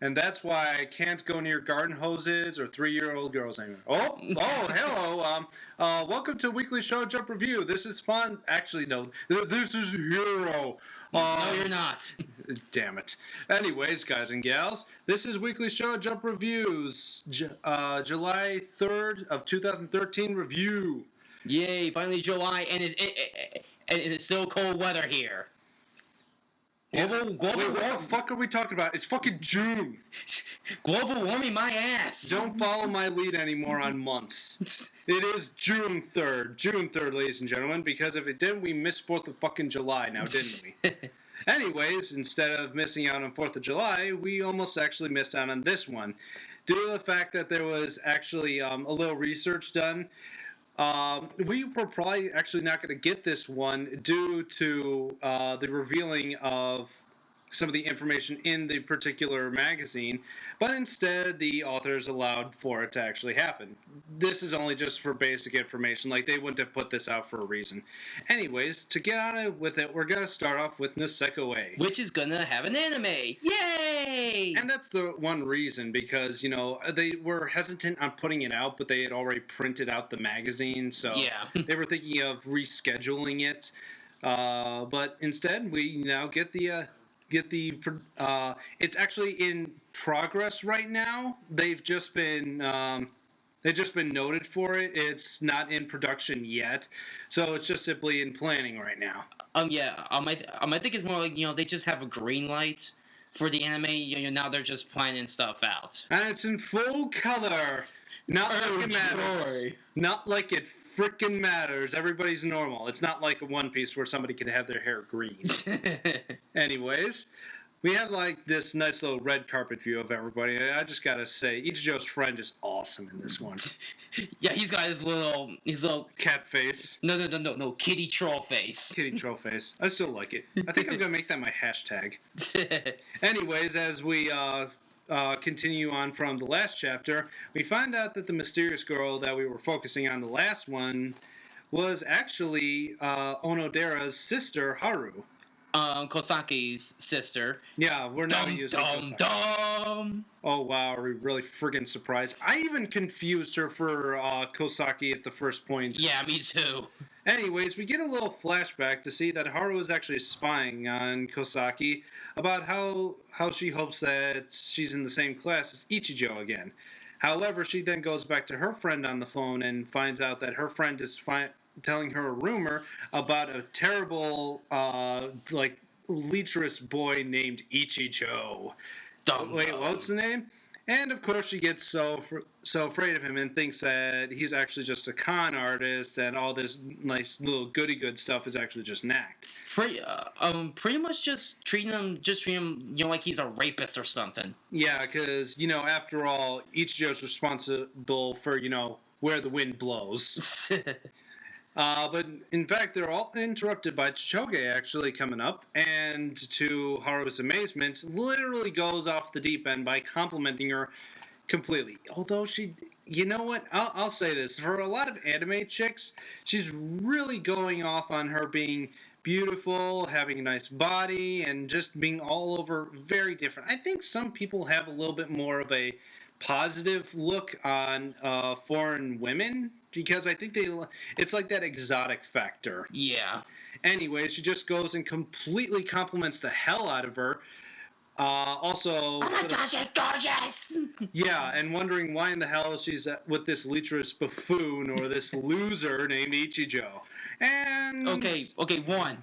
And that's why I can't go near garden hoses or 3-year-old girls anymore. Hello. Welcome to Weekly Show Jump Review. This is fun. Actually, no. This is Hero. No, you're not. Damn it. Anyways, guys and gals, this is Weekly Show Jump Reviews. July 3rd of 2013 review. Yay, finally July, and it's still cold weather here. Global Wait, what the fuck are we talking about? It's fucking June. Global warming my ass. Don't follow my lead anymore on months. It is June 3rd. June 3rd, ladies and gentlemen, because if it didn't, we missed 4th of fucking July now, didn't we? Anyways, instead of missing out on 4th of July, we almost actually missed out on this one. Due to the fact that there was actually a little research done, we were probably actually not going to get this one due to the revealing of some of the information in the particular magazine, but instead the authors allowed for it to actually happen. This is only just for basic information, like they wouldn't have put this out for a reason. Anyways, to get on with it, we're going to start off with Nisekoi. Which is going to have an anime. Yay! And that's the one reason, because, you know, they were hesitant on putting it out, but they had already printed out the magazine, so yeah. They were thinking of rescheduling it. But instead, we now get the it's actually in progress right now. They've just been noted for it. It's not in production yet, so it's just simply in planning right now. I think it's more like, you know, they just have a green light for the anime. You know, now they're just planning stuff out. And it's in full color. Not like it matters. Not like it frickin' matters. Everybody's normal. It's not like a One Piece where somebody can have their hair green. Anyways, we have like this nice little red carpet view of everybody. I just gotta say, Ichijo's friend is awesome in this one. Yeah, he's got his little cat face. No, kitty troll face. Kitty troll face. I still like it. I think I'm gonna make that my hashtag. Anyways, as we continue on from the last chapter, we find out that the mysterious girl that we were focusing on the last one was actually Onodera's sister, Haru. Kosaki's sister. Yeah, we're now using Kosaki. Oh wow, are we really friggin' surprised? I even confused her for Kosaki at the first point. Yeah, me too. Anyways, we get a little flashback to see that Haru is actually spying on Kosaki about how she hopes that she's in the same class as Ichijo again. However, she then goes back to her friend on the phone and finds out that her friend is telling her a rumor about a terrible, lecherous boy named Ichijo. Wait, what's the name? And of course she gets so afraid of him and thinks that he's actually just a con artist and all this nice little goody-good stuff is actually just an act. Pretty much just treating him, you know, like he's a rapist or something. Yeah, because, you know, after all, Ichijo's responsible for, you know, where the wind blows. But in fact, they're all interrupted by Chichoge actually coming up, and to Haru's amazement, literally goes off the deep end by complimenting her completely. Although she, you know what, I'll say this, for a lot of anime chicks, she's really going off on her being beautiful, having a nice body, and just being all over very different. I think some people have a little bit more of a positive look on foreign women, because I think it's like that exotic factor. Yeah. Anyway, she just goes and completely compliments the hell out of her. Also, oh my gosh, you're gorgeous! Yeah, and wondering why in the hell she's with this lecherous buffoon or this loser named Ichijo. And okay, one.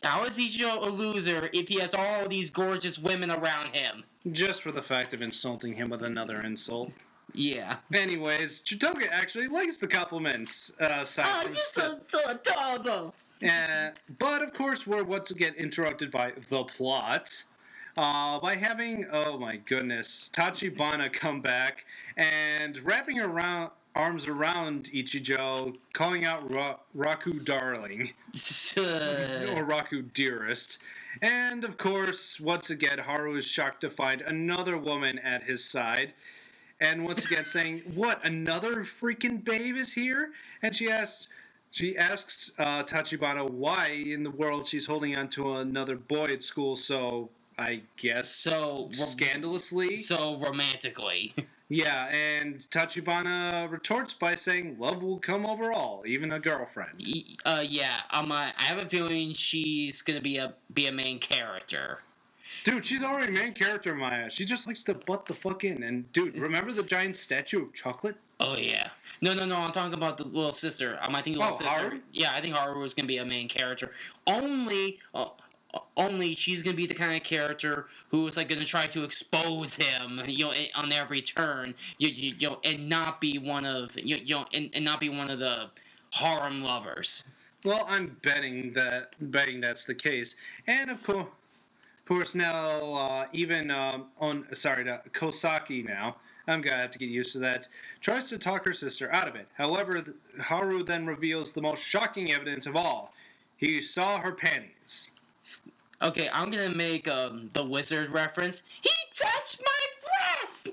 How is Ichijo a loser if he has all these gorgeous women around him? Just for the fact of insulting him with another insult. Yeah. Anyways, Chitoge actually likes the compliments. You're so adorable! But of course, we're once again interrupted by the plot. By having, oh my goodness, Tachibana come back and wrapping arms around Ichijo, calling out Raku darling. Or Raku dearest. And of course, once again, Haru is shocked to find another woman at his side. And once again saying, what, another freaking babe is here? And she asks Tachibana why in the world she's holding on to another boy at school so I guess, So scandalously. So romantically. Yeah, and Tachibana retorts by saying, "Love will come over all, even a girlfriend." Yeah. I have a feeling she's gonna be a main character. Dude, she's already main character, Maya. She just likes to butt the fuck in. And dude, remember the giant statue of chocolate? Oh yeah. No. I'm talking about the little sister. I think the little sister. Haru? Yeah, I think Haru is gonna be a main character. Only she's gonna be the kind of character who is like gonna try to expose him, on every turn, and not be one of and not be one of the harem lovers. Well, I'm betting that's the case. And of course now Kosaki now. I'm gonna have to get used to that. Tries to talk her sister out of it. However, Haru then reveals the most shocking evidence of all. He saw her panties. Okay, I'm gonna make the Wsjr reference. He touched my breast.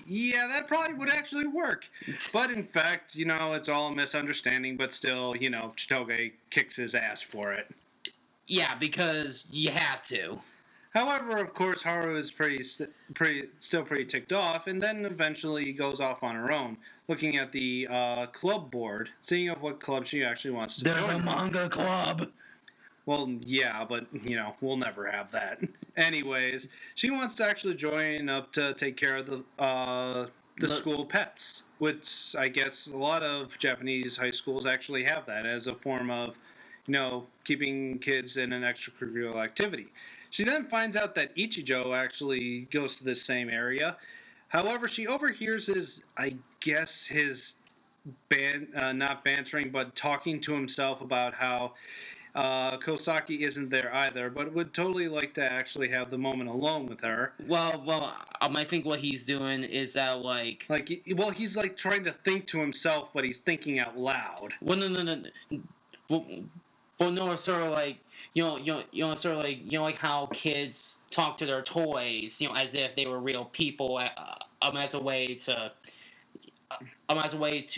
Yeah, that probably would actually work. But in fact, it's all a misunderstanding. But still, Chitoge kicks his ass for it. Yeah, because you have to. However, of course, Haru is still pretty ticked off, and then eventually goes off on her own, looking at the club board, seeing of what club she actually wants to join. There's a manga club. Well, yeah, but, we'll never have that. Anyways, she wants to actually join up to take care of the school pets, which I guess a lot of Japanese high schools actually have that as a form of, keeping kids in an extracurricular activity. She then finds out that Ichijo actually goes to this same area. However, she overhears his not bantering, but talking to himself about how Kosaki isn't there either, but would totally like to actually have the moment alone with her. Well, I think what he's doing is that he's like trying to think to himself, but he's thinking out loud. Well, no. Well, no, it's sort of like like how kids talk to their toys, as if they were real people, as a way to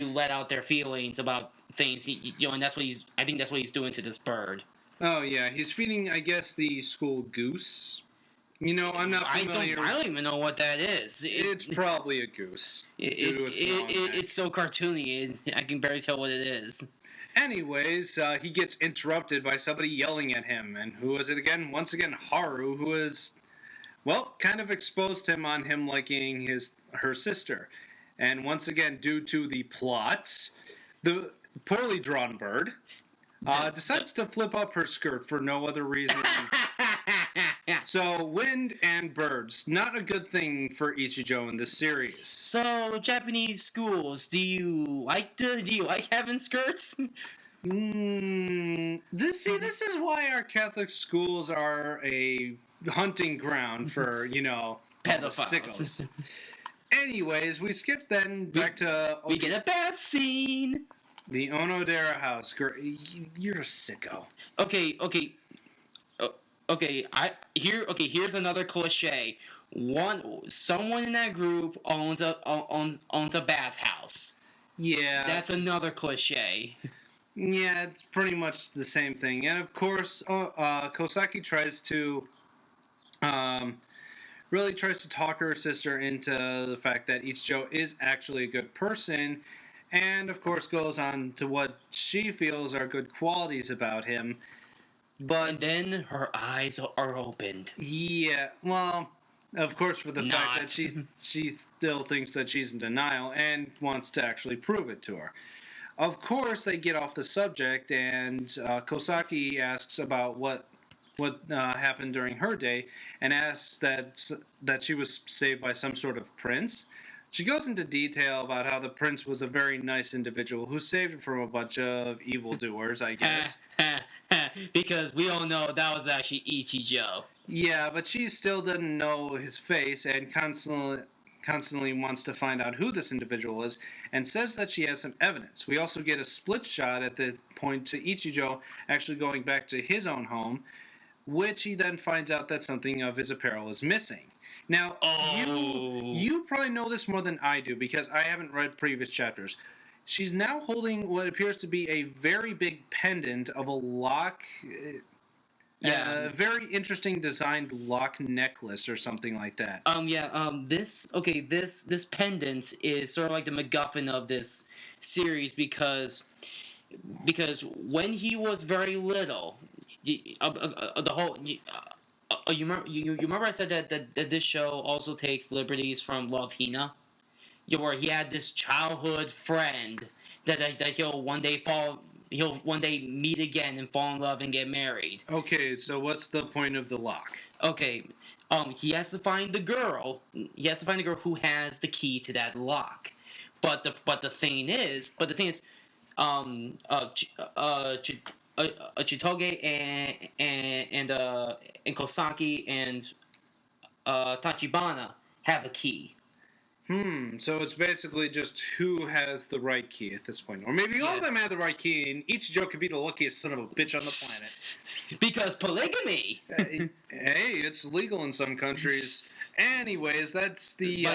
let out their feelings about things. And that's what I think that's what he's doing to this bird. Oh yeah, he's feeding, I guess, the school goose. I'm not familiar. I don't even know what that is. It's probably a goose. It's so cartoony. I can barely tell what it is. Anyways, he gets interrupted by somebody yelling at him. And who is it again? Once again, Haru, who is, kind of exposed him on him liking her sister. And once again, due to the plot, the poorly drawn bird decides to flip up her skirt for no other reason. So, wind and birds, not a good thing for Ichijo in this series. So, Japanese schools, do you like having skirts? This is why our Catholic schools are a hunting ground for, pedophiles. Anyways, we skip then back to... We get a bath scene! The Onodera house. You're a sicko. Okay. Here's another cliche. Someone in that group owns a bathhouse. Yeah. That's another cliche. Yeah, it's pretty much the same thing. And of course, Kosaki tries to talk her sister into the fact that Ichijo is actually a good person, and of course goes on to what she feels are good qualities about him. And then her eyes are opened. Yeah, well, of course, for the fact that she still thinks that she's in denial and wants to actually prove it to her. Of course, they get off the subject, and Kosaki asks about what happened during her day, and asks that she was saved by some sort of prince. She goes into detail about how the prince was a very nice individual who saved her from a bunch of evildoers, I guess. Because we all know that was actually Ichijo. Yeah, but she still doesn't know his face and constantly wants to find out who this individual is, and says that she has some evidence. We also get a split shot at the point to Ichijo actually going back to his own home, which he then finds out that something of his apparel is missing. Now, you probably know this more than I do, because I haven't read previous chapters. She's now holding what appears to be a very big pendant of a lock. Yeah. A very interesting designed lock necklace or something like that. This pendant is sort of like the MacGuffin of this series because when he was very little, the whole. You remember I said that this show also takes liberties from Love Hina? Where he had this childhood friend that he'll one day meet again and fall in love and get married. Okay, so what's the point of the lock? Okay, he has to find the girl. He has to find the girl who has the key to that lock. But the thing is, Chitoge and Kosaki and Tachibana have a key. So it's basically just who has the right key at this point. Or maybe all of them have the right key, and Ichijo could be the luckiest son of a bitch on the planet. Because polygamy! Hey, it's legal in some countries. Anyways, that's the...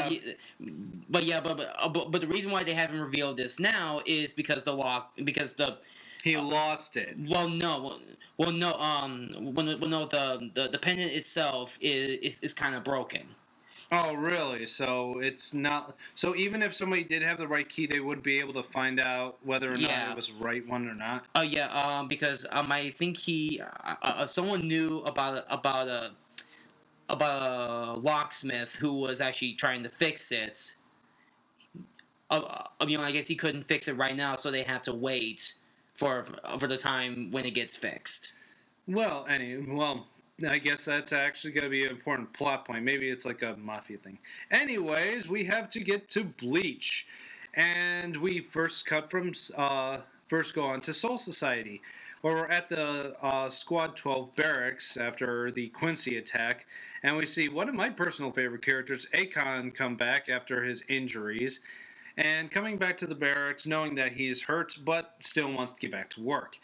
But the reason why they haven't revealed this now is because he lost it. The pendant itself is kind of broken. Oh, really? So it's not... So even if somebody did have the right key, they would be able to find out whether or not it was the right one or not? Because I think someone knew about a locksmith who was actually trying to fix it. I guess he couldn't fix it right now, so they have to wait for the time when it gets fixed. Well, I guess that's actually going to be an important plot point. Maybe it's like a mafia thing. Anyways, we have to get to Bleach. And we first go on to Soul Society, where we're at the Squad 12 barracks after the Quincy attack. And we see one of my personal favorite characters, Akon, come back after his injuries. And coming back to the barracks, knowing that he's hurt, but still wants to get back to work.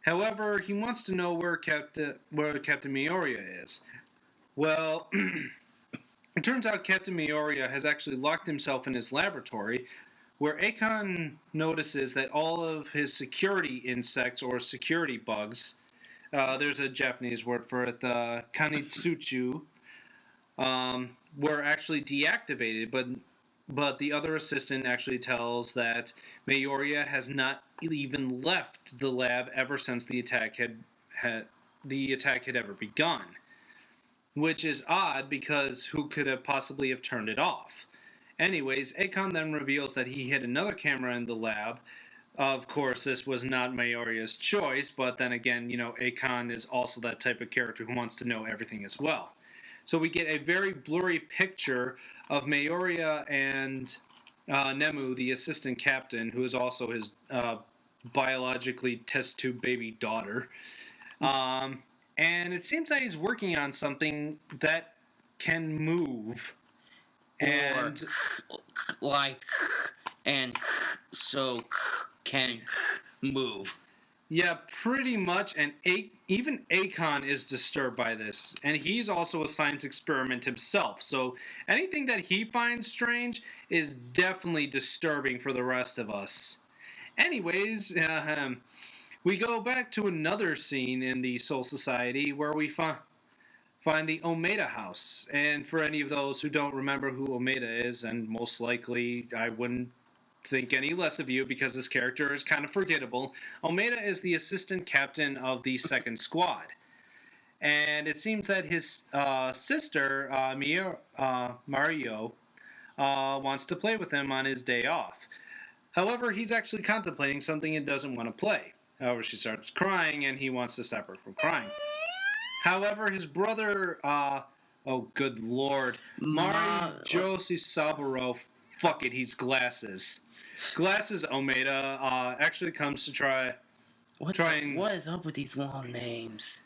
However, he wants to know where Captain Mioriya is. Well, it turns out Captain Mioriya has actually locked himself in his laboratory, where Akon notices that all of his security insects or security bugs, there's a Japanese word for it, the Kanitsuchu, were actually deactivated, but the other assistant actually tells that Mioriya has not even left the lab ever since the attack had ever begun, which is odd because who could have possibly have turned it off? Anyways, Akon then reveals that he hid another camera in the lab. Of course, this was not Mioriya's choice, but then again, Akon is also that type of character who wants to know everything as well. So we get a very blurry picture of Mioriya and Nemu, the assistant captain, who is also his biologically test tube baby daughter. And it seems that he's working on something that can move. And so can move. Yeah, pretty much, and even Akon is disturbed by this, and he's also a science experiment himself, so anything that he finds strange is definitely disturbing for the rest of us. Anyways, we go back to another scene in the Soul Society where we find the Omeda house, and for any of those who don't remember who Omeda is, and most likely I wouldn't think any less of you because this character is kind of forgettable. Omeda is the assistant captain of the second squad. And it seems that his sister, Mario, wants to play with him on his day off. However, he's actually contemplating something and doesn't want to play. However, she starts crying and he wants to stop her from crying. However, his brother, oh good lord, Josie Saburo, fuck it, he's Glasses. Glasses Omeda actually comes to try. What is up with these long names?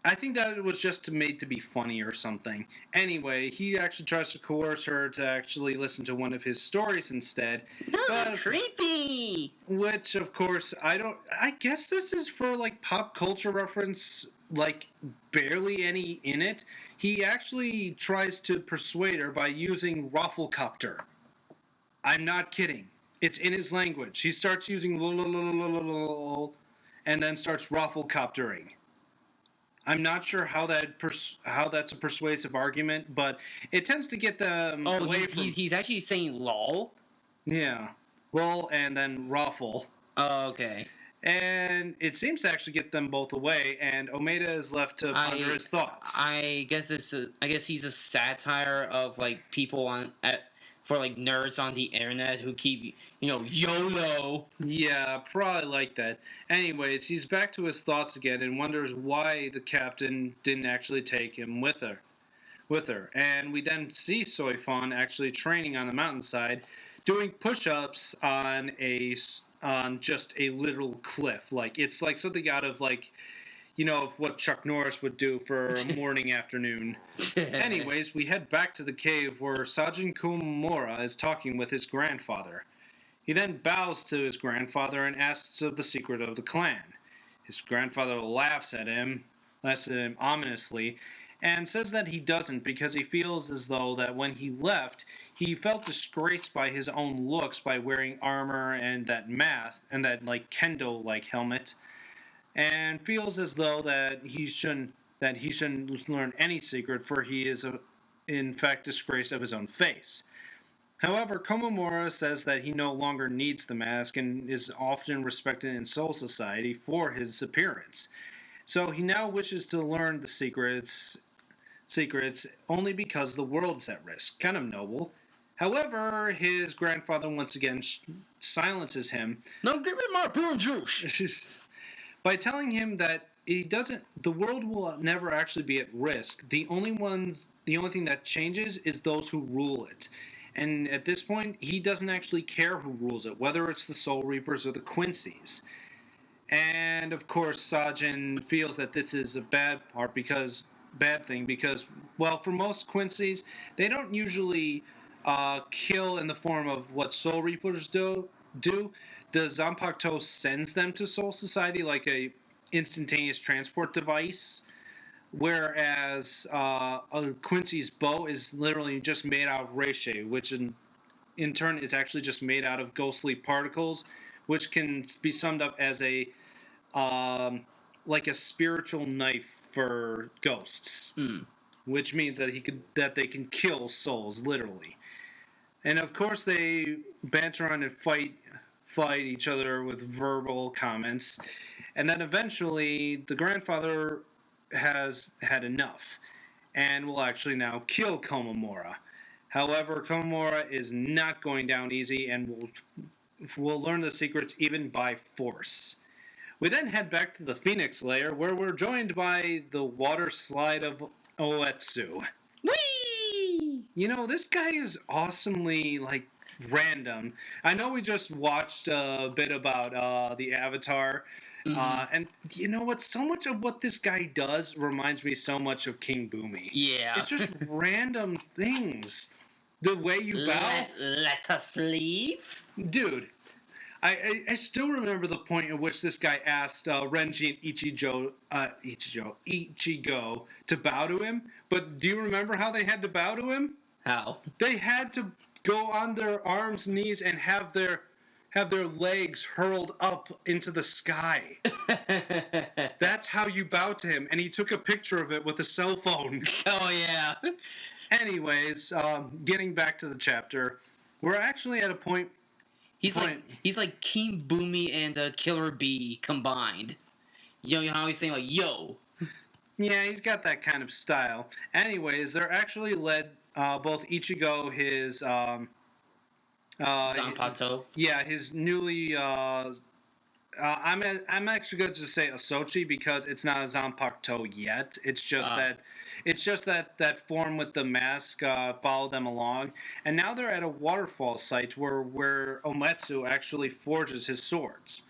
I think that it was just made to be funny or something. Anyway, he actually tries to coerce her to actually listen to one of his stories instead. But creepy! Which, of course, I guess this is for, like, pop culture reference, like, barely any in it. He actually tries to persuade her by using Rafflecopter. I'm not kidding. It's in his language. He starts using and then starts Rafflecoptering. I'm not sure how how that's a persuasive argument, but it tends to get them away from. He's actually saying lol. Yeah, lol, and then ruffle. Oh, okay. And it seems to actually get them both away, and Omeda is left to ponder his thoughts. I guess I guess he's a satire of like people for like nerds on the internet who keep YOLO. Yeah, probably like that. Anyways, he's back to his thoughts again and wonders why the captain didn't actually take him with her. And we then see Soifon actually training on the mountainside, doing push-ups on just a literal cliff. Like it's like something out of like, of what Chuck Norris would do for a morning afternoon. Anyways, we head back to the cave where Sergeant Kumamura is talking with his grandfather. He then bows to his grandfather and asks of the secret of the clan. His grandfather laughs at him ominously, and says that he doesn't because he feels as though that when he left, he felt disgraced by his own looks by wearing armor and that mask and that like kendo-like helmet, and feels as though that he shouldn't learn any secret, for he is in fact disgraced of his own face. However, Komamura says that he no longer needs the mask and is often respected in Soul Society for his appearance. So he now wishes to learn the secrets only because the world is at risk. Kind of noble. However, his grandfather once again silences him. No, give me my prune juice. By telling him that the world will never actually be at risk. The only thing that changes is those who rule it. And at this point, he doesn't actually care who rules it, whether it's the Soul Reapers or the Quincy's. And of course, Sajin feels that this is a bad thing because, well, for most Quincy's, they don't usually kill in the form of what Soul Reapers do. The Zanpakuto sends them to Soul Society like a instantaneous transport device, whereas a Quincy's bow is literally just made out of reishi, which in turn is actually just made out of ghostly particles, which can be summed up as like a spiritual knife for ghosts, which means that they can kill souls literally. And of course, they banter on and fight each other with verbal comments, and then eventually the grandfather has had enough and will actually now kill Komamura. However, Komamura is not going down easy and will learn the secrets even by force. We then head back to the Phoenix Lair, where we're joined by the water slide of Oetsu. Whee! This guy is awesomely, like, random. I know we just watched a bit about the Avatar, and you know what? So much of what this guy does reminds me so much of King Boomy. Yeah. It's just random things. The way you bow. Let us leave. Dude, I still remember the point at which this guy asked Renji and Ichigo to bow to him. But do you remember how they had to bow to him? How? They had to go on their arms, knees, and have their legs hurled up into the sky. That's how you bow to him. And he took a picture of it with a cell phone. Oh, yeah. Anyways, getting back to the chapter, we're actually at a point... He's like King Boomy and Killer Bee combined. You know how he's saying, like, yo. Yeah, he's got that kind of style. Anyways, they're actually led both Ichigo, his... Zanpakuto. Yeah, his newly... I'm actually going to just say Asochi because it's not a Zanpakuto yet. It's just that form with the mask followed them along, and now they're at a waterfall site where Ometsu actually forges his swords.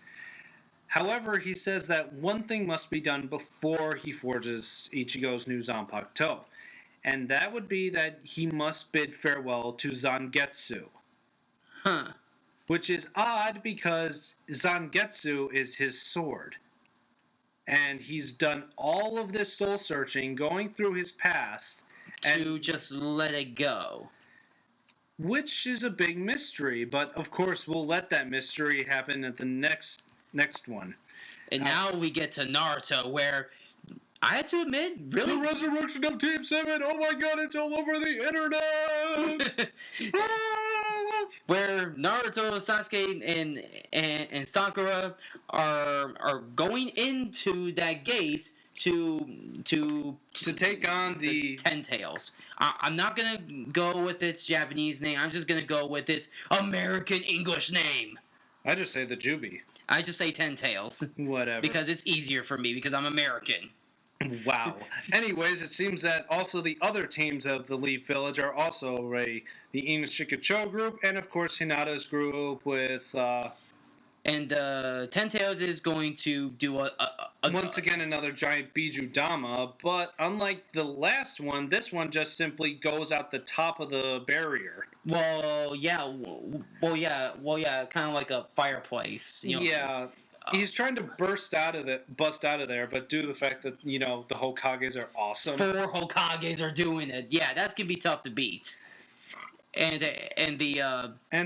However, he says that one thing must be done before he forges Ichigo's new Zanpakuto, and that would be that he must bid farewell to Zangetsu. Huh. Which is odd because Zangetsu is his sword. And he's done all of this soul searching, going through his past. To just let it go. Which is a big mystery, but of course we'll let that mystery happen at the next one. And now we get to Naruto, where I had to admit, really, The resurrection of Team 7! Oh my god, it's all over the internet! where Naruto, Sasuke, and Sakura are going into that gate to take on the Ten Tails. I'm not gonna go with its Japanese name. I'm just gonna go with its American English name. I just say the Jubi. I just say Ten Tails. Whatever. Because it's easier for me because I'm American. Wow. Anyways, it seems that also the other teams of the Leaf Village are also the Ines Shikacho group, and of course Hinata's group with. And Ten Tails is going to do once again another giant Biju Dama, but unlike the last one, this one just simply goes out the top of the barrier. Well, yeah, kind of like a fireplace. You know? Yeah. He's trying to bust out of there, but due to the fact that, the Hokages are awesome. 4 Hokages are doing it. Yeah, that's going to be tough to beat. And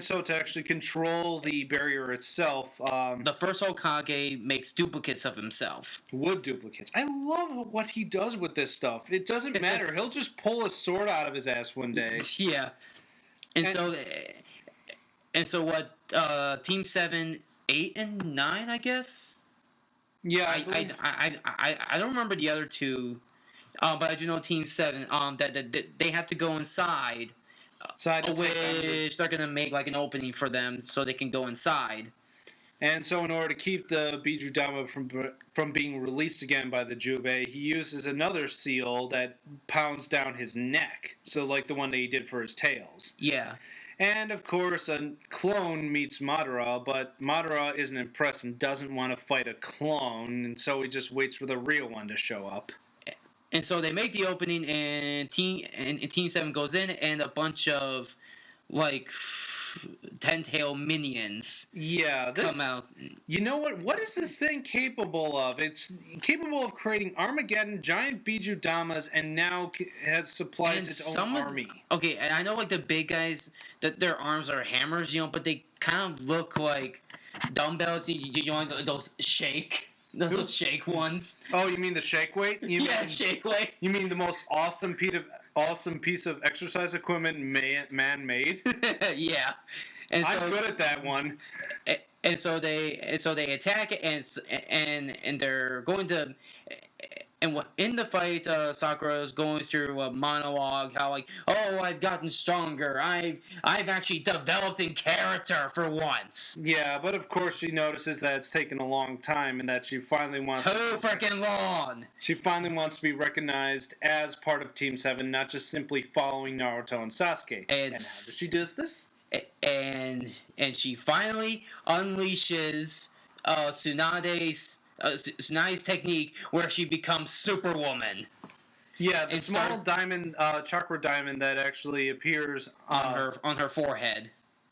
so to actually control the barrier itself, the first Hokage makes duplicates of himself. Wood duplicates. I love what he does with this stuff. It doesn't matter. He'll just pull a sword out of his ass one day. Yeah. And so what? Team 7, 8, and 9, I guess. Yeah, I don't remember the other two, but I do know Team 7. That they have to go inside. Which they're going to make like an opening for them so they can go inside. And so in order to keep the Biju Dama from being released again by the Jubei, he uses another seal that pounds down his neck. So like the one that he did for his tails. Yeah. And of course a clone meets Madara, but Madara isn't impressed and doesn't want to fight a clone, and so he just waits for the real one to show up. And so they make the opening, and Team 7 goes in, and a bunch of, like, ten-tail minions come out. You know what? What is this thing capable of? It's capable of creating Armageddon, giant Biju Damas, and now has supplies its own army. Okay, and I know, like, the big guys, that their arms are hammers, but they kind of look like dumbbells. You know, those shake... Those shake ones. Oh, you mean the shake weight? Shake weight. You mean the most awesome piece of exercise equipment man made? Yeah. And so, I'm good at that one. And so they attack and they're going to. And in the fight, Sakura is going through a monologue, how like, oh, I've gotten stronger. I've actually developed in character for once. Yeah, but of course she notices that it's taken a long time, and that she finally wants too freaking long. She finally wants to be recognized as part of Team 7, not just simply following Naruto and Sasuke. And how does she do this? And she finally unleashes Tsunade's technique where she becomes Superwoman. Yeah, the small diamond, chakra diamond that actually appears on her forehead.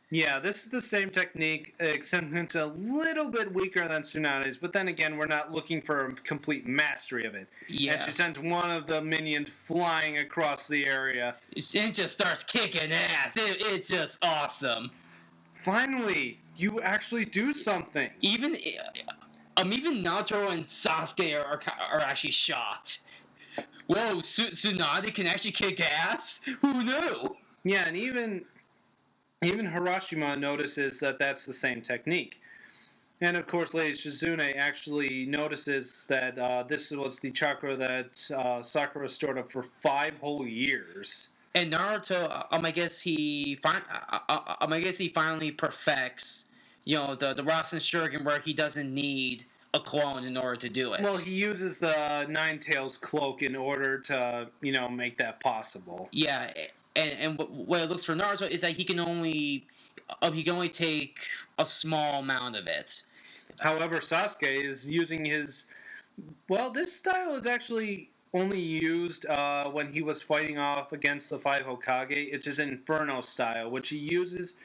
Yeah, this is the same technique, except it's a little bit weaker than Tsunade's, but then again, we're not looking for a complete mastery of it. Yeah. And she sends one of the minions flying across the area. It just starts kicking ass. It's just awesome. Finally, you actually do something. Even Naruto and Sasuke are actually shocked. Whoa, Tsunade can actually kick ass? Who knew? Yeah, and even Hiroshima notices that that's the same technique. And of course, Lady Shizune actually notices that this was the chakra that Sakura stored up for 5 whole years. And Naruto, I guess he finally perfects, the Rasen Shuriken where he doesn't need a clone in order to do it. Well, he uses the Nine Tails cloak in order to, make that possible. Yeah, and what it looks for Naruto is that he can only take a small amount of it. However, Sasuke is using his... Well, this style is actually only used when he was fighting off against the 5 Hokage. It's his Inferno style, which he uses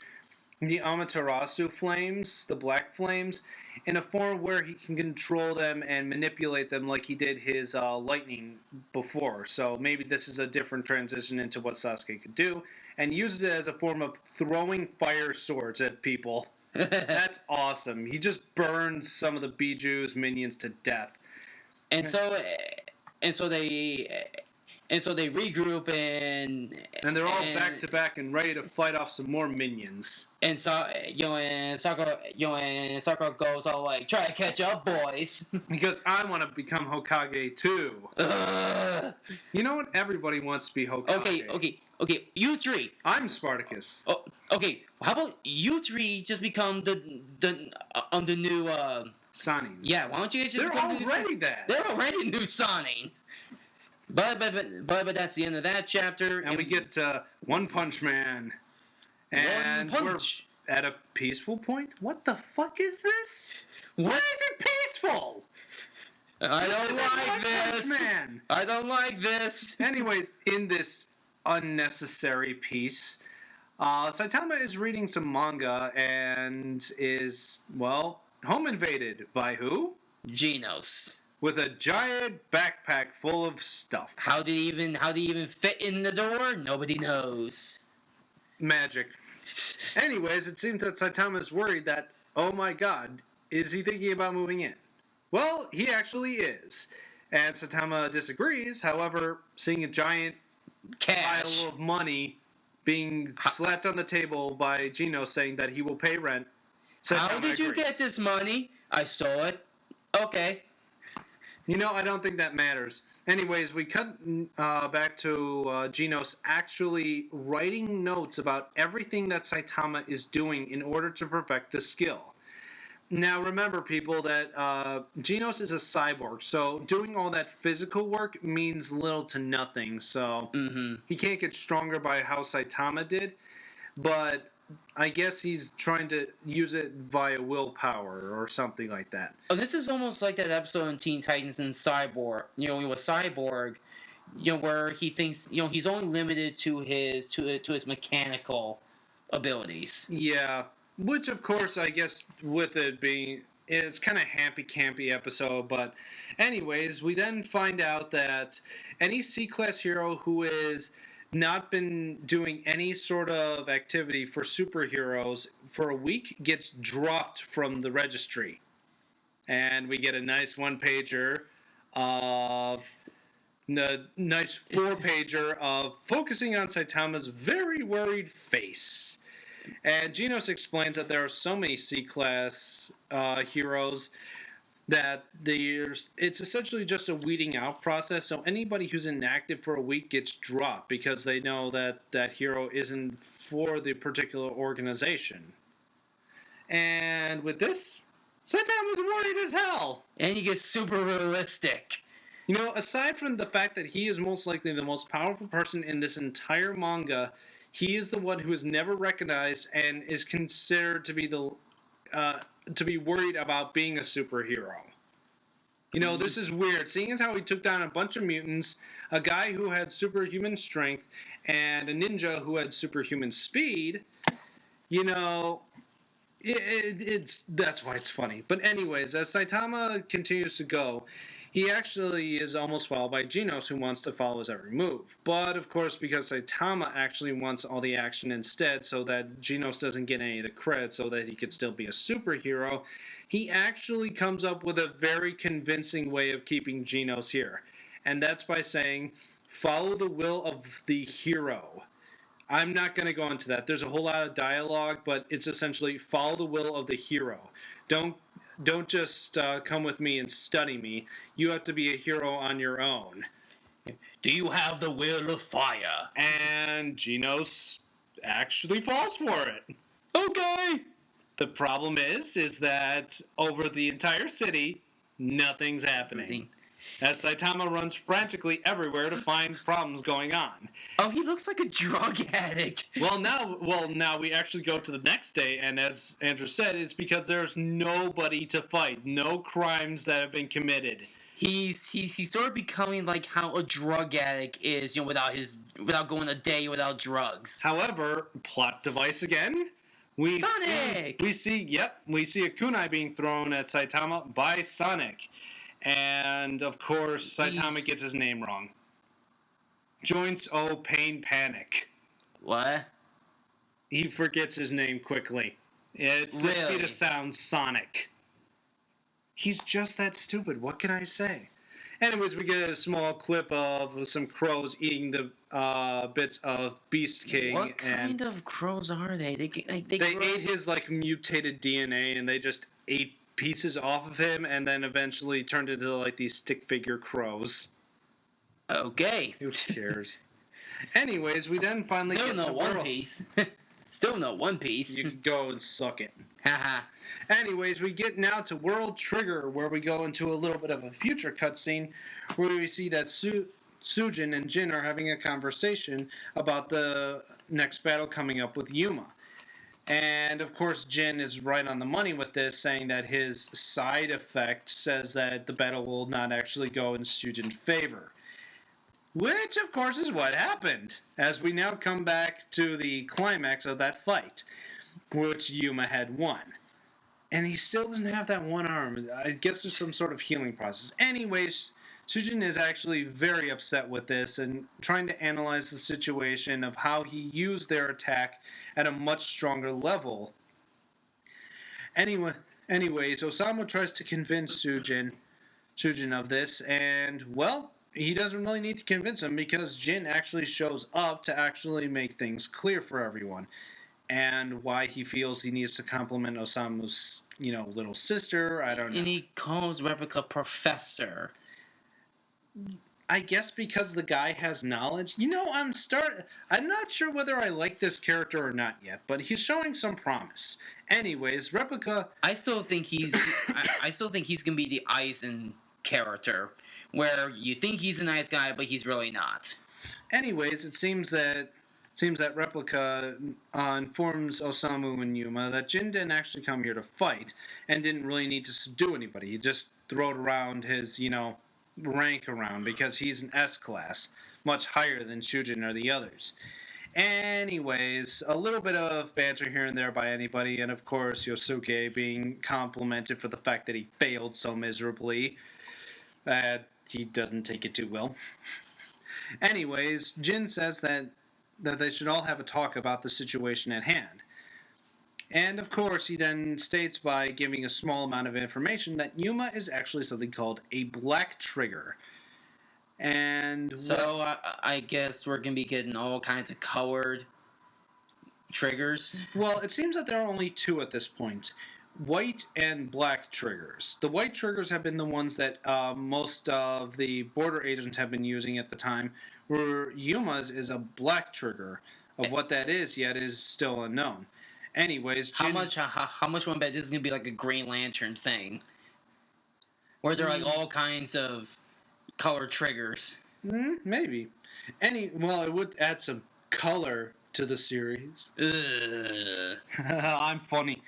the Amaterasu flames, the black flames, in a form where he can control them and manipulate them like he did his lightning before. So maybe this is a different transition into what Sasuke could do, and uses it as a form of throwing fire swords at people. That's awesome. He just burns some of the Biju's minions to death. And so and so they regroup And they're all back to back and ready to fight off some more minions. And so and Sakura goes all like, "Try to catch up, boys." Because I want to become Hokage too. You know what? Everybody wants to be Hokage. Okay. You three. I'm Spartacus. Oh, okay. How about you three just become the new Sanin. Yeah. Why don't you guys just They're become already that. They're already new Sanin. But that's the end of that chapter. And we get One Punch Man. And we're at a peaceful point? What the fuck is this? Why is it peaceful? I don't like this. Man. I don't like this. Anyways, in this unnecessary piece, Saitama is reading some manga and is, well, home invaded by who? Genos. With a giant backpack full of stuff. How did he even fit in the door? Nobody knows. Magic. Anyways, it seems that Saitama is worried that, oh my god, is he thinking about moving in? Well, he actually is. And Saitama disagrees, however, seeing a giant pile of money being slapped on the table by Gino saying that he will pay rent, Saitama How did you agrees. get this money? I stole it. Okay. You know, I don't think that matters. Anyways, we cut back to Genos actually writing notes about everything that Saitama is doing in order to perfect the skill. Now, remember, people, that Genos is a cyborg, so doing all that physical work means little to nothing. So he can't get stronger by how Saitama did, but I guess he's trying to use it via willpower or something like that. Oh, this is almost like that episode in Teen Titans and Cyborg. With Cyborg, where he thinks he's only limited to his mechanical abilities. Yeah, which of course I guess with it being it's kind of happy-campy episode, but anyways, we then find out that any C-class hero who is not been doing any sort of activity for superheroes for a week gets dropped from the registry. And we get a nice one-pager of... nice four-pager of focusing on Saitama's very worried face. And Genos explains that there are so many C-class heroes that it's essentially just a weeding out process, so anybody who's inactive for a week gets dropped because they know that that hero isn't for the particular organization. And with this, Saitama was worried as hell. And he gets super realistic. You know, aside from the fact that he is most likely the most powerful person in this entire manga, he is the one who is never recognized and is considered to be to be worried about being a superhero. You know, this is weird. Seeing as how he took down a bunch of mutants, a guy who had superhuman strength, and a ninja who had superhuman speed, you know, that's why it's funny. But anyways, as Saitama continues to go, he actually is almost followed by Genos, who wants to follow his every move. But, of course, because Saitama actually wants all the action instead so that Genos doesn't get any of the credit so that he could still be a superhero, he actually comes up with a very convincing way of keeping Genos here. And that's by saying, follow the will of the hero. I'm not going to go into that. There's a whole lot of dialogue, but it's essentially follow the will of the hero. Don't just come with me and study me. You have to be a hero on your own. Do you have the will of fire? And Genos actually falls for it. Okay. The problem is that over the entire city, nothing's happening. As Saitama runs frantically everywhere to find problems going on. Oh, he looks like a drug addict. Well, now we actually go to the next day, and as Andrew said, it's because there's nobody to fight, no crimes that have been committed. He's sort of becoming like how a drug addict is, without going a day without drugs. However, plot device again. Sonic. We see a kunai being thrown at Saitama by Sonic. And, of course, Saitama gets his name wrong. Joints, pain, panic. What? He forgets his name quickly. It's the speed of sound, Sonic. He's just that stupid. What can I say? Anyways, we get a small clip of some crows eating the bits of Beast King. What kind of crows are they? They ate his mutated DNA, and they just ate pieces off of him, and then eventually turned into these stick figure crows. Okay. Who cares? Anyways, we then finally Still get no to One Piece. Still no One Piece. You can go and suck it. Haha. Anyways, we get now to World Trigger, where we go into a little bit of a future cutscene, where we see that Sujin and Jin are having a conversation about the next battle coming up with Yuma. And, of course, Jin is right on the money with this, saying that his side effect says that the battle will not actually go in Sujin's favor. Which, of course, is what happened, as we now come back to the climax of that fight, which Yuma had won. And he still doesn't have that one arm. I guess there's some sort of healing process. Anyways, Sujin is actually very upset with this and trying to analyze the situation of how he used their attack at a much stronger level. Anyways, Osamu tries to convince Sujin of this, and, well, he doesn't really need to convince him because Jin actually shows up to actually make things clear for everyone. And why he feels he needs to compliment Osamu's, little sister, I don't know. And he calls Replica Professor. I guess because the guy has knowledge. I'm not sure whether I like this character or not yet, but he's showing some promise. Anyways, Replica. I still think he's gonna be the Aizen character, where you think he's a nice guy, but he's really not. Anyways, it seems that Replica informs Osamu and Yuma that Jin didn't actually come here to fight and didn't really need to subdue anybody. He just throwed around his, rank around because he's an S-class, much higher than Shujin or the others. Anyways, a little bit of banter here and there by anybody, and of course Yosuke being complimented for the fact that he failed so miserably. He doesn't take it too well. Anyways, Jin says that they should all have a talk about the situation at hand. And, of course, he then states by giving a small amount of information that Yuma is actually something called a black trigger. And so, I guess we're going to be getting all kinds of colored triggers. Well, it seems that there are only two at this point. White and black triggers. The white triggers have been the ones that most of the border agents have been using at the time, where Yuma's is a black trigger. Of what that is yet is still unknown. Anyways, how much one bet this is gonna be like a Green Lantern thing, where there are all kinds of color triggers. Maybe. It would add some color to the series. I'm funny.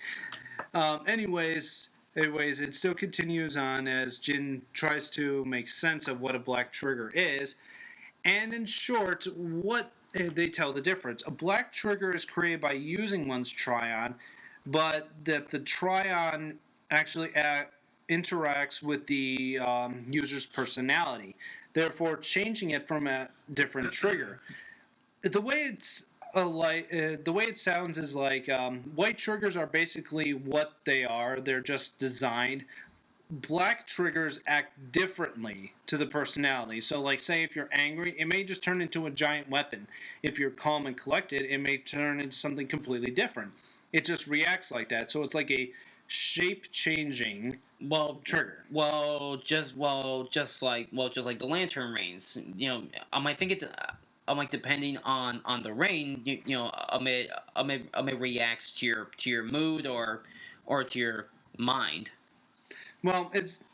Anyways, it still continues on as Jin tries to make sense of what a black trigger is, and in short, what they tell the difference. A black trigger is created by using one's Trion, but that the Trion actually interacts with the user's personality, therefore changing it from a different trigger. The way it sounds is like white triggers are basically what they are. They're just designed. Black triggers act differently to the personality. So, say if you're angry, it may just turn into a giant weapon. If you're calm and collected, it may turn into something completely different. It just reacts like that. So it's like a shape-changing trigger. Just like the lantern rains. I might think it. Depending on the rain, I may reacts to your mood or to your mind. Well, it's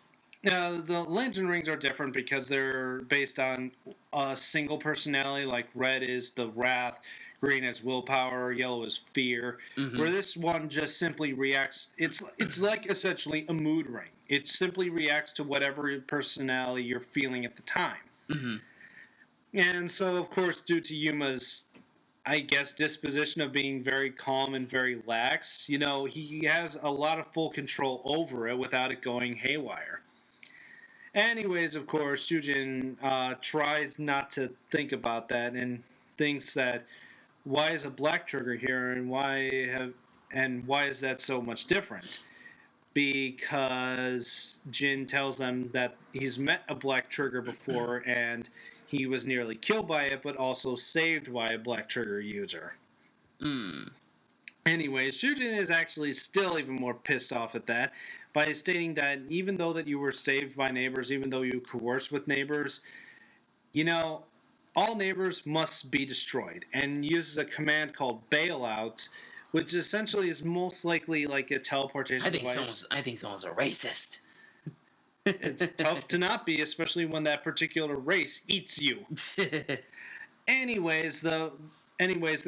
the lantern rings are different because they're based on a single personality. Like red is the wrath, green is willpower, yellow is fear. Mm-hmm. Where this one just simply reacts. It's like essentially a mood ring. It simply reacts to whatever personality you're feeling at the time. Mm-hmm. And so, of course, due to Yuma's, I guess, disposition of being very calm and very lax, he has a lot of full control over it without it going haywire. Anyways, of course, Shujin tries not to think about that and thinks that why is a black trigger here and why is that so much different? because Jin tells them that he's met a black trigger before and he was nearly killed by it, but also saved by a black trigger user. Anyways, Shujin is actually still even more pissed off at that by stating that even though that you were saved by neighbors, even though you coerced with neighbors, all neighbors must be destroyed, and uses a command called bailout, which essentially is most likely like a teleportation device. I think someone's a racist. It's tough to not be, especially when that particular race eats you. Anyways, the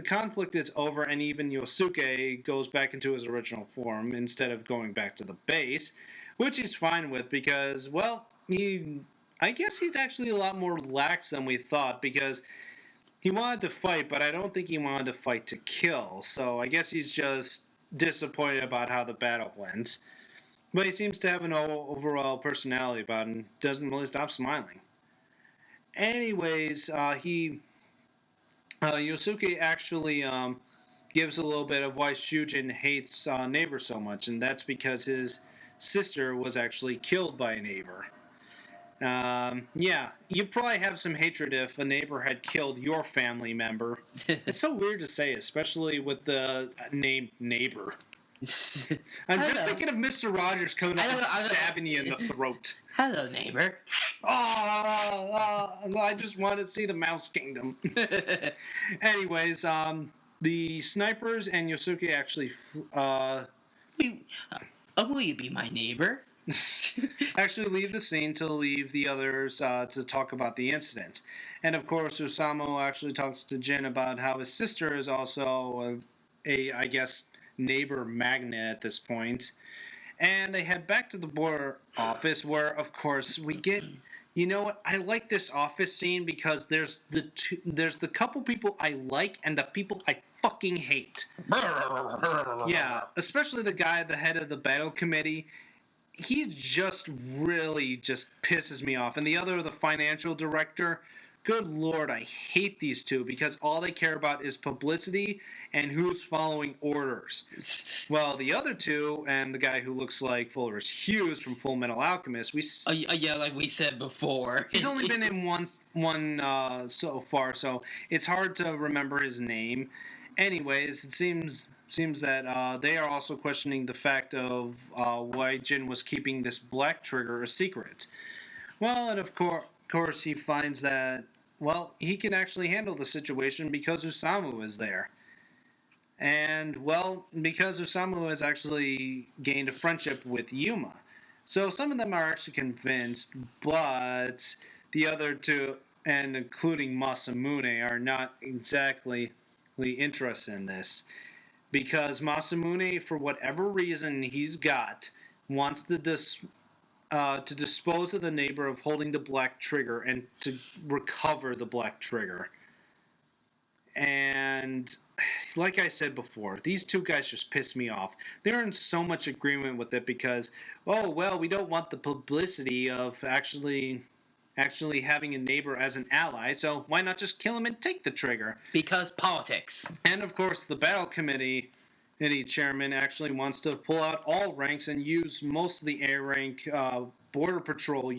conflict is over, and even Yosuke goes back into his original form instead of going back to the base, which he's fine with because, well, I guess he's actually a lot more lax than we thought because he wanted to fight, but I don't think he wanted to fight to kill, so I guess he's just disappointed about how the battle went. But he seems to have an overall personality about it and doesn't really stop smiling. Anyways, Yosuke actually gives a little bit of why Shujin hates neighbor so much, and that's because his sister was actually killed by a neighbor. Yeah, you'd probably have some hatred if a neighbor had killed your family member. It's so weird to say, especially with the name neighbor. I'm just thinking of Mr. Rogers coming up and stabbing you in the throat. Hello, neighbor. I just want to see the Mouse Kingdom. Anyways, the snipers and Yosuke actually... will you be my neighbor? actually leave the scene to leave the others to talk about the incident. And of course, Osamu actually talks to Jin about how his sister is also I guess, neighbor magnet at this point. And they head back to the border office where, of course, we get... You know what? I like this office scene because there's the couple people I like and the people I fucking hate. Yeah, especially the guy at the head of the battle committee. He just really just pisses me off. And the financial director, good lord, I hate these two because all they care about is publicity and who's following orders. Well, the other two, and the guy who looks like Fuller's Hughes from Full Metal Alchemist, yeah, like we said before. He's only been in one so far, so it's hard to remember his name. Anyways, it seems that they are also questioning the fact of why Jin was keeping this black trigger a secret. Well, and of course he finds that, well, he can actually handle the situation because Osamu is there. And, well, because Osamu has actually gained a friendship with Yuma. So some of them are actually convinced, but the other two, and including Masamune, are not exactly interested in this. Because Masamune, for whatever reason he's got, wants to dispose of the neighbor of holding the black trigger and to recover the black trigger. And like I said before, these two guys just piss me off. They're in so much agreement with it because, oh, well, we don't want the publicity of actually having a neighbor as an ally, so why not just kill him and take the trigger? Because politics. And of course, the battle committee chairman actually wants to pull out all ranks and use most of the A rank border patrol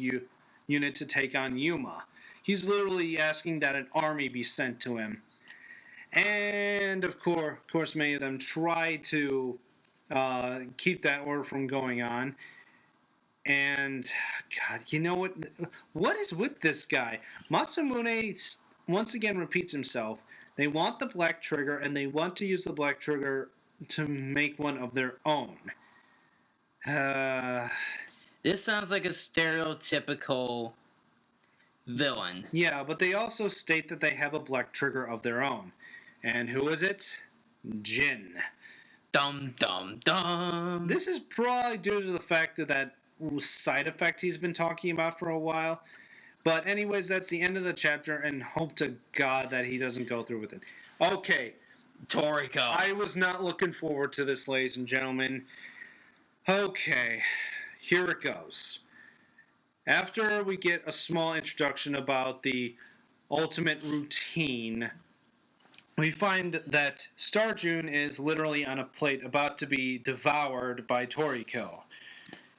unit to take on Yuma. He's literally asking that an army be sent to him. And of course, many of them try to keep that order from going on. And, God, you know what? What is with this guy? Masamune once again repeats himself. They want the black trigger, and they want to use the black trigger to make one of their own. This sounds like a stereotypical villain. Yeah, but they also state that they have a black trigger of their own. And who is it? Jin. Dum dum dum. This is probably due to the fact that side effect he's been talking about for a while. But anyways, that's the end of the chapter, and hope to God that he doesn't go through with it. Okay. Toriko. I was not looking forward to this, ladies and gentlemen. Okay. Here it goes. After we get a small introduction about the ultimate routine, we find that Star June is literally on a plate about to be devoured by Toriko.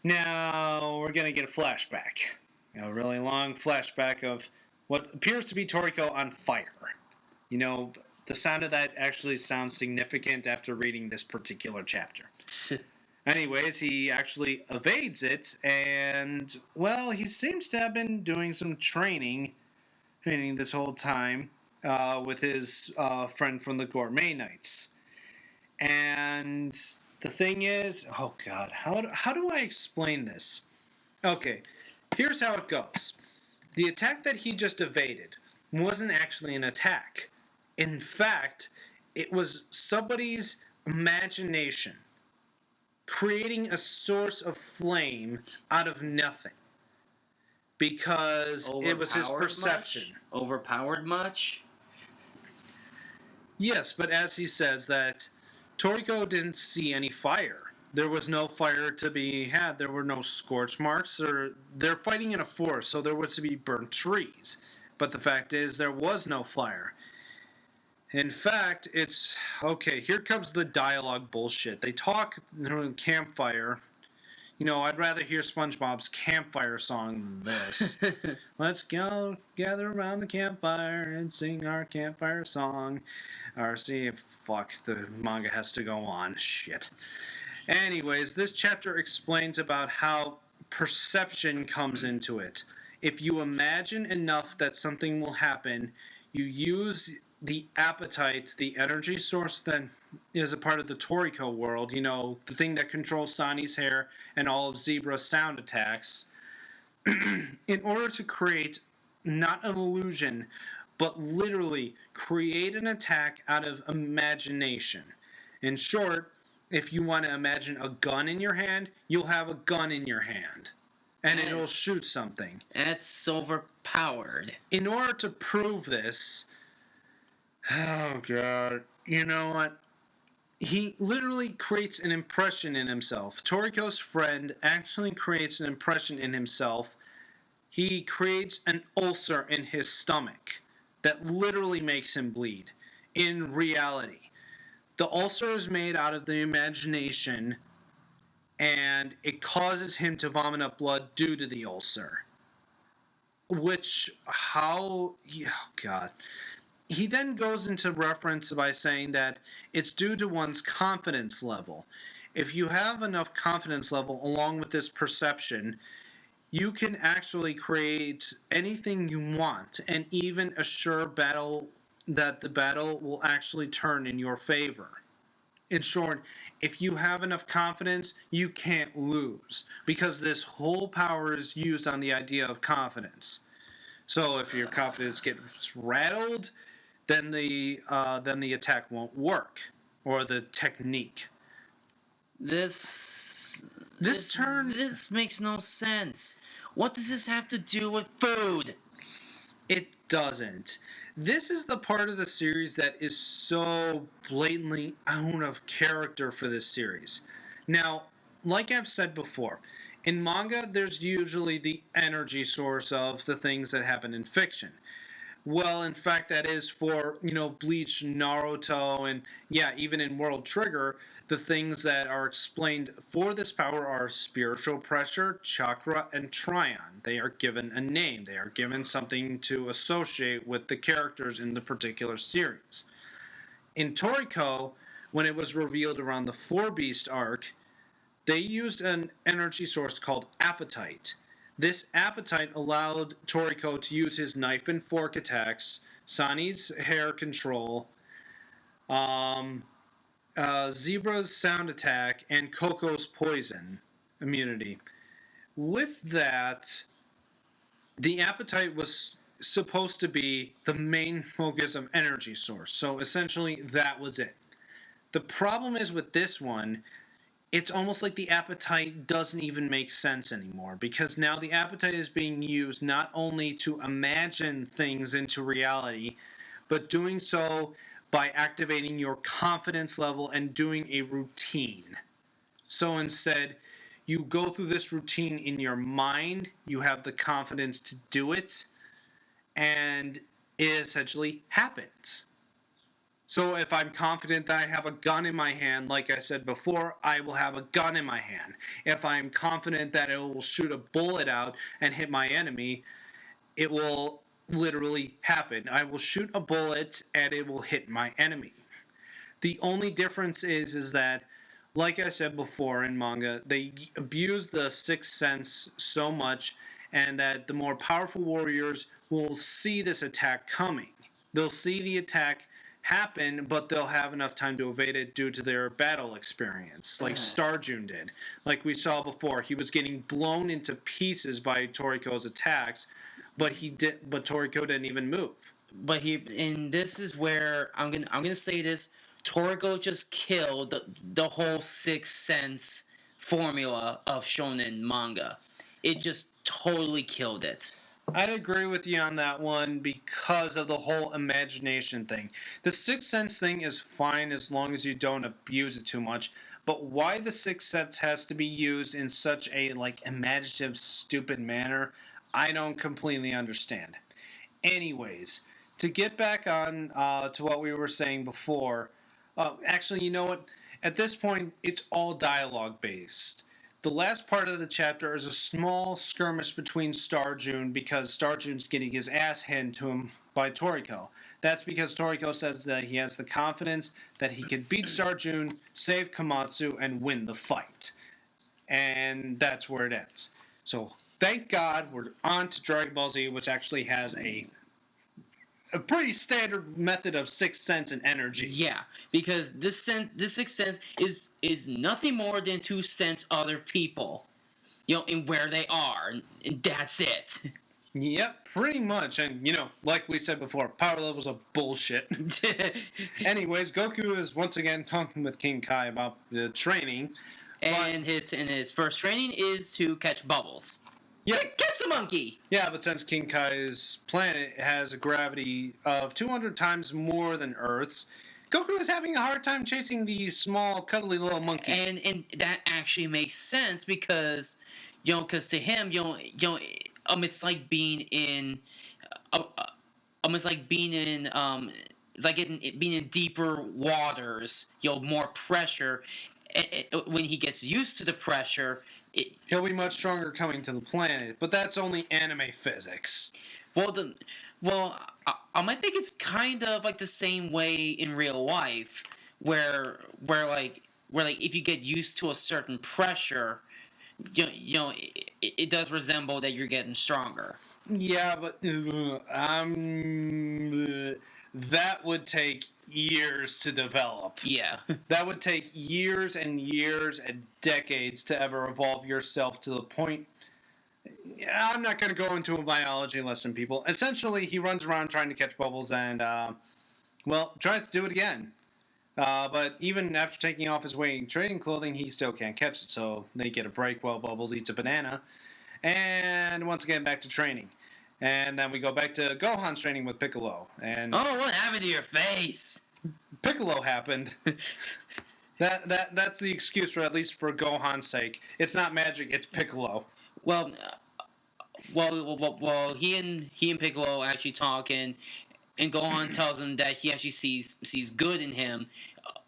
Now, we're going to get a flashback. A really long flashback of what appears to be Toriko on fire. You know, the sound of that actually sounds significant after reading this particular chapter. Anyways, he actually evades it, and, well, he seems to have been doing some training this whole time with his friend from the Gourmet Nights. And the thing is, oh God, how do I explain this? Okay, here's how it goes. The attack that he just evaded wasn't actually an attack. In fact, it was somebody's imagination creating a source of flame out of nothing. Because it was his perception. Overpowered much? Yes, but as he says that Toriko didn't see any fire. There was no fire to be had. There were no scorch marks. They're fighting in a forest, so there was to be burnt trees. But the fact is, there was no fire. In fact, it's... Okay, here comes the dialogue bullshit. They talk around the campfire. You know, I'd rather hear SpongeBob's campfire song than this. Let's go gather around the campfire and sing our campfire song. Or see if... Fuck, the manga has to go on. Shit. Anyways, this chapter explains about how perception comes into it. If you imagine enough that something will happen, you use the appetite, the energy source that is a part of the Toriko world, you know, the thing that controls Sani's hair and all of Zebra's sound attacks, in order to create not an illusion, but literally create an attack out of imagination. In short, if you want to imagine a gun in your hand, you'll have a gun in your hand. And it'll shoot something. That's overpowered. In order to prove this... Oh, God. You know what? He literally creates an impression in himself. Toriko's friend actually creates an impression in himself. He creates an ulcer in his stomach that literally makes him bleed. In reality. The ulcer is made out of the imagination, and it causes him to vomit up blood due to the ulcer. Which, how... Oh, God... He then goes into reference by saying that it's due to one's confidence level. If you have enough confidence level along with this perception, you can actually create anything you want and even assure battle that the battle will actually turn in your favor. In short, if you have enough confidence, you can't lose because this whole power is used on the idea of confidence. So if your confidence gets rattled, then the attack won't work, or the technique. This makes no sense. What does this have to do with food? It doesn't. This is the part of the series that is so blatantly out of character for this series. Now, like I've said before, in manga, there's usually the energy source of the things that happen in fiction. Well, in fact, that is for, Bleach, Naruto, and, even in World Trigger, the things that are explained for this power are spiritual pressure, chakra, and trion. They are given a name. They are given something to associate with the characters in the particular series. In Toriko, when it was revealed around the Four Beast arc, they used an energy source called appetite. This appetite allowed Toriko to use his knife and fork attacks, Sani's hair control, Zebra's sound attack, and Coco's poison immunity. With that, the appetite was supposed to be the main focus of energy source. So essentially, that was it. The problem is with this one, it's almost like the appetite doesn't even make sense anymore, because now the appetite is being used not only to imagine things into reality, but doing so by activating your confidence level and doing a routine. So instead, you go through this routine in your mind, you have the confidence to do it, and it essentially happens. So if I'm confident that I have a gun in my hand, like I said before, I will have a gun in my hand. If I'm confident that it will shoot a bullet out and hit my enemy, it will literally happen. I will shoot a bullet and it will hit my enemy. The only difference is that, like I said before in manga, they abuse the sixth sense so much, and that the more powerful warriors will see this attack coming. They'll see the attack happen, but they'll have enough time to evade it due to their battle experience, like Starjun did. Like we saw before, he was getting blown into pieces by Toriko's attacks, but Toriko didn't even move. And this is where I'm gonna say this. Toriko just killed the whole Sixth Sense formula of shonen manga. It just totally killed it. I'd agree with you on that one because of the whole imagination thing. The Sixth Sense thing is fine as long as you don't abuse it too much, but why the Sixth Sense has to be used in such a imaginative, stupid manner, I don't completely understand. Anyways, to get back on to what we were saying before, actually, you know what? At this point, it's all dialogue based. The last part of the chapter is a small skirmish between Starjun because Starjun's getting his ass handed to him by Toriko. That's because Toriko says that he has the confidence that he can beat Starjun, save Komatsu, and win the fight. And that's where it ends. So, thank God we're on to Dragon Ball Z, which actually has a pretty standard method of sixth sense and energy. Yeah, because this sixth sense is nothing more than to sense other people, and where they are, and that's it. Yep, pretty much. And, like we said before, power levels are bullshit. Anyways, Goku is once again talking with King Kai about the training. And his first training is to catch bubbles. Yeah, catch the monkey! Yeah, but since King Kai's planet has a gravity of 200 times more than Earth's, Goku is having a hard time chasing the small, cuddly little monkey. And that actually makes sense because, because to him, it's like being in, being in deeper waters, more pressure. When he gets used to the pressure, he'll be much stronger coming to the planet, but that's only anime physics. I think it's kind of like the same way in real life, where if you get used to a certain pressure, it does resemble that you're getting stronger. Yeah, but that would take years to develop. Yeah. That would take years and years and decades to ever evolve yourself to the point. I'm not going to go into a biology lesson, people. Essentially, he runs around trying to catch bubbles and, tries to do it again. But even after taking off his weighting training clothing, he still can't catch it. So they get a break while Bubbles eats a banana. And once again, back to training. And then we go back to Gohan's training with Piccolo. And what happened to your face? Piccolo happened. That's the excuse, for at least for Gohan's sake. It's not magic. It's Piccolo. Well, he and Piccolo actually talk, and Gohan tells him that he actually sees good in him,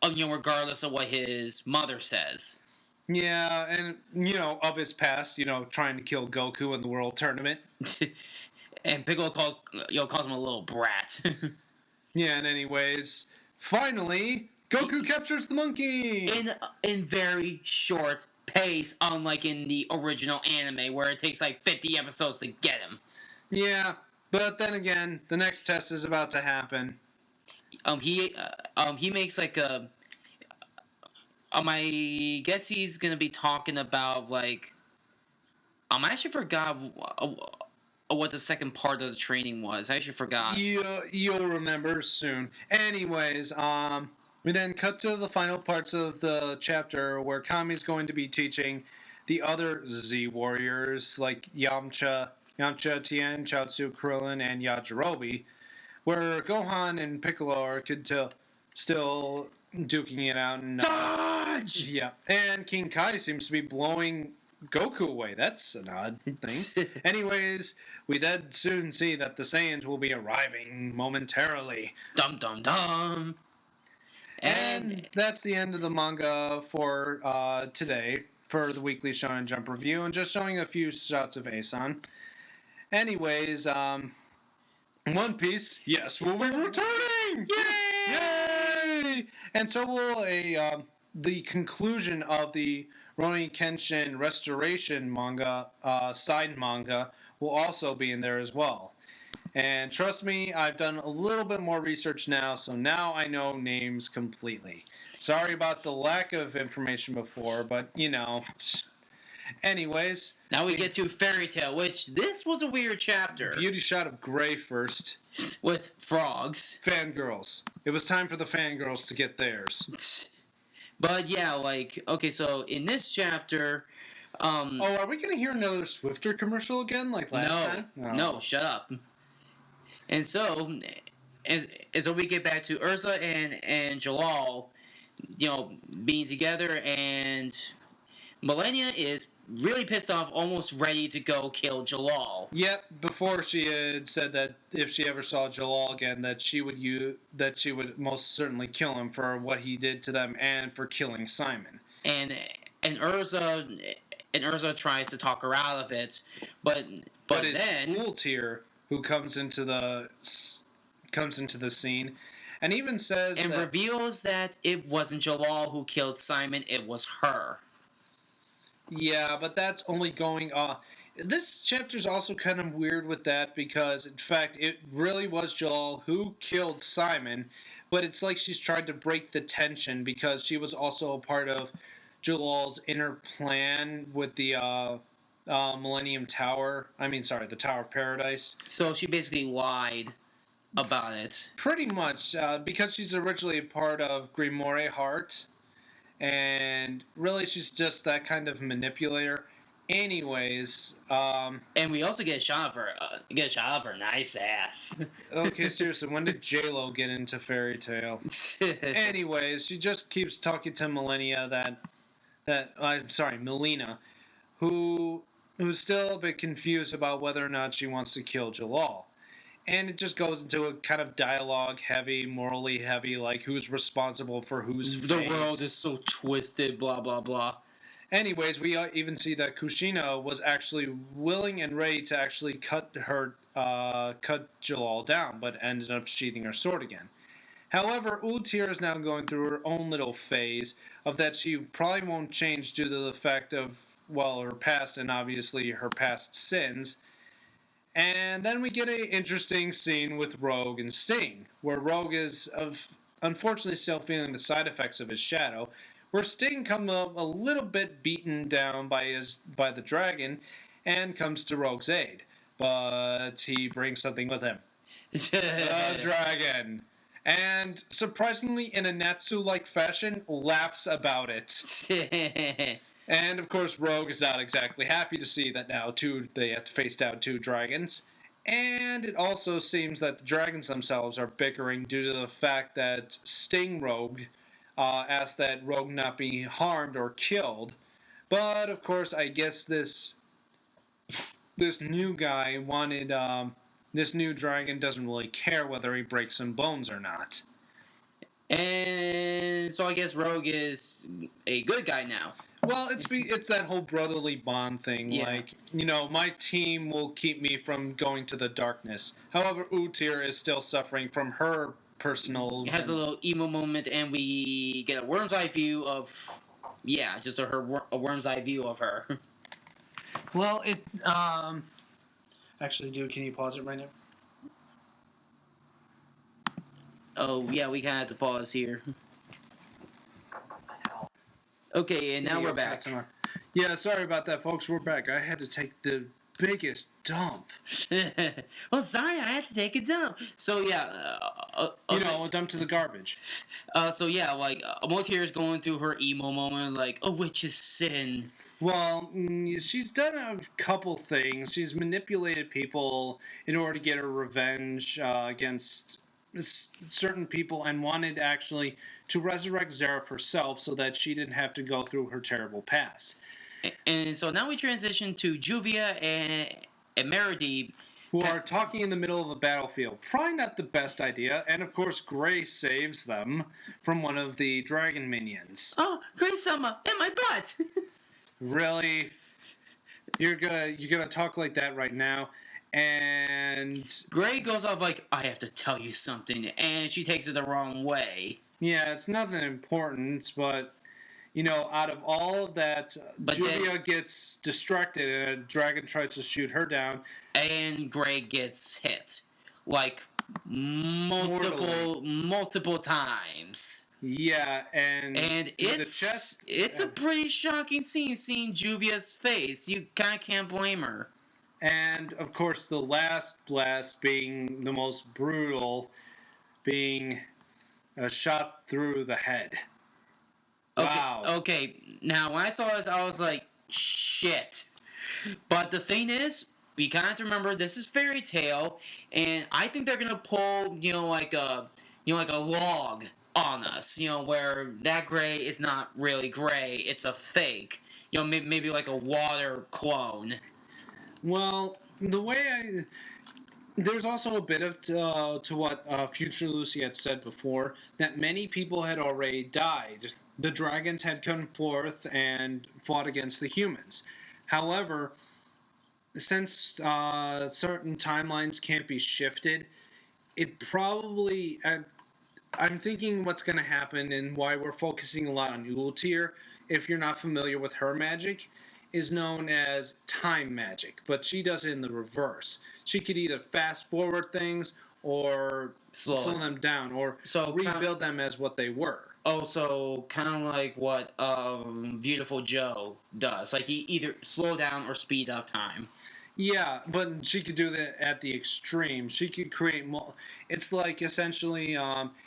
regardless of what his mother says. Yeah, and of his past, trying to kill Goku in the World Tournament. And Piccolo calls him a little brat. Yeah, and anyways, finally, Goku captures the monkey! In very short pace, unlike in the original anime, where it takes 50 episodes to get him. Yeah, but then again, the next test is about to happen. He makes a... I guess he's gonna be talking about, I actually forgot what the second part of the training was. I actually forgot. You'll remember soon. Anyways, we then cut to the final parts of the chapter where Kami's going to be teaching the other Z warriors like Yamcha, Tien, Chaozu, Krillin, and Yajirobe, where Gohan and Piccolo are still duking it out. And, Dodge! Yeah, and King Kai seems to be blowing Goku away. That's an odd thing. Anyways, we then soon see that the Saiyans will be arriving momentarily. Dum dum dum. And that's the end of the manga for today, for the weekly Shonen Jump review, and just showing a few shots of Aeson. Anyways, One Piece, yes, we'll be returning! Yay! And so will the conclusion of the Rurouni Kenshin Restoration manga, side manga, will also be in there as well. And trust me, I've done a little bit more research now, so now I know names completely. Sorry about the lack of information before, but, you know. Anyways. Now we get to Fairy Tail, which this was a weird chapter. Beauty shot of Gray first. With frogs. Fangirls. It was time for the fangirls to get theirs. But yeah, like, okay, so in this chapter... oh, are we going to hear another Swifter commercial again, like last time? No, shut up. And so we get back to Ursa and Jalal, you know, being together, and Millennia is really pissed off, almost ready to go kill Jalal. Yep, before she had said that if she ever saw Jalal again, that she would most certainly kill him for what he did to them and for killing Simon. And Ursa tries to talk her out of it, but then Wsjr who comes into the scene, and even says and reveals that it wasn't Jalal who killed Simon; it was her. Yeah, but that's only going. This chapter's also kind of weird with that because, in fact, it really was Jalal who killed Simon, but it's like she's tried to break the tension because she was also a part of Jalal's inner plan with the Millennium Tower. The Tower of Paradise. So she basically lied about it. Pretty much, because she's originally a part of Grimoire Heart, and really she's just that kind of manipulator. Anyways, and we also get a shot of her nice ass. Okay, seriously, when did J-Lo get into Fairy Tail? Anyways, she just keeps talking to Melina, who's still a bit confused about whether or not she wants to kill Jalal. And it just goes into a kind of dialogue-heavy, morally heavy, like who's responsible for whose fate. The world is so twisted, blah, blah, blah. Anyways, we even see that Kushina was actually willing and ready to actually cut Jalal down, but ended up sheathing her sword again. However, Wsjr is now going through her own little phase of that she probably won't change due to the fact of, well, her past and obviously her past sins. And then we get an interesting scene with Rogue and Sting, where Rogue is unfortunately still feeling the side effects of his shadow, where Sting comes up a little bit beaten down by the dragon and comes to Rogue's aid. But he brings something with him. The dragon. And, surprisingly, in a Natsu-like fashion, laughs about it. And, of course, Rogue is not exactly happy to see that now, they have to face down two dragons. And it also seems that the dragons themselves are bickering due to the fact that Sting Rogue asked that Rogue not be harmed or killed. But, of course, I guess this new guy wanted... this new dragon doesn't really care whether he breaks some bones or not. And so I guess Rogue is a good guy now. Well, it's that whole brotherly bond thing. Yeah. Like, you know, my team will keep me from going to the darkness. However, Wsjr is still suffering from her personal... It has a little emo moment, and we get a worm's eye view of... Yeah, just a worm's eye view of her. Well, it... Actually, dude, can you pause it right now? Oh, yeah, we kind of have to pause here. Okay, and now we're back. Yeah, sorry about that, folks. We're back. I had to take the biggest dump. Well, sorry, I had to take a dump. So, yeah. A dump to the garbage. So, yeah, like, Wsjr is going through her emo moment, like, a witch's sin. Well, she's done a couple things. She's manipulated people in order to get her revenge against certain people and wanted actually to resurrect Zeref herself so that she didn't have to go through her terrible past. And so now we transition to Juvia and Meridie who are talking in the middle of a battlefield. Probably not the best idea, and of course Gray saves them from one of the dragon minions. Oh, Gray-sama, in my butt! Really? You're gonna talk like that right now? And Gray goes off like, I have to tell you something, and she takes it the wrong way. yeah, it's nothing important, but out of all of that, But Julia gets distracted and a dragon tries to shoot her down. And Gray gets hit. Like, multiple times. Yeah, and it's the chest, it's a pretty shocking scene seeing Juvia's face. You kind of can't blame her. And of course the last blast being the most brutal, being a shot through the head. Wow. Okay, now when I saw this, I was like, shit. But the thing is, we kind of have to remember this is fairy tale, and I think they're gonna pull, like a log on us, where that Gray is not really Gray, it's a fake. Maybe like a water clone. Well, there's also a bit of to what Future Lucy had said before, that many people had already died. The dragons had come forth and fought against the humans. However, since certain timelines can't be shifted, it probably... I'm thinking what's going to happen and why we're focusing a lot on Wsjr, if you're not familiar with her magic, is known as time magic, but she does it in the reverse. She could either fast forward things or slow them down, or rebuild them as what they were. Oh, so kind of like what Beautiful Joe does. Like, he either slow down or speed up time. Yeah, but she could do that at the extreme. She could create it's like, essentially,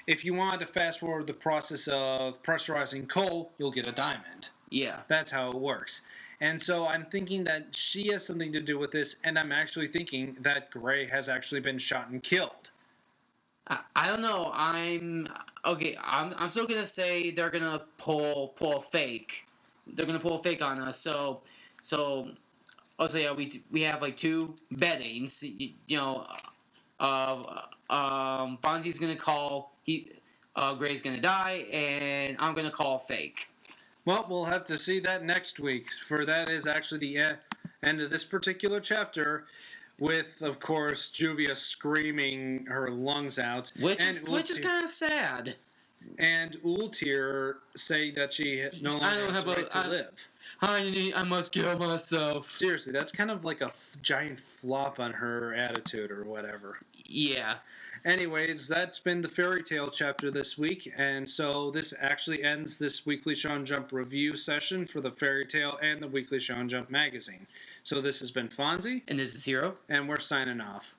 if you wanted to fast forward the process of pressurizing coal, you'll get a diamond. Yeah. That's how it works. And so I'm thinking that she has something to do with this, and I'm actually thinking that Gray has actually been shot and killed. I don't know. I'm still gonna say they're gonna pull a fake. They're gonna pull a fake on us. So also, yeah, we have like two beddings. Fonzie's gonna call Gray's gonna die, and I'm gonna call fake. Well, we'll have to see that next week, for that is actually the end of this particular chapter, with, of course, Juvia screaming her lungs out. Which is kind of sad. And Wsjr saying that she no longer has the right to live. I must kill myself. Seriously, that's kind of like a giant flop on her attitude or whatever. Yeah. Anyways, that's been the fairy tale chapter this week, and so this actually ends this Weekly Shonen Jump review session for the fairy tale and the Weekly Shonen Jump magazine. So this has been Fonzie. And this is Hero. And we're signing off.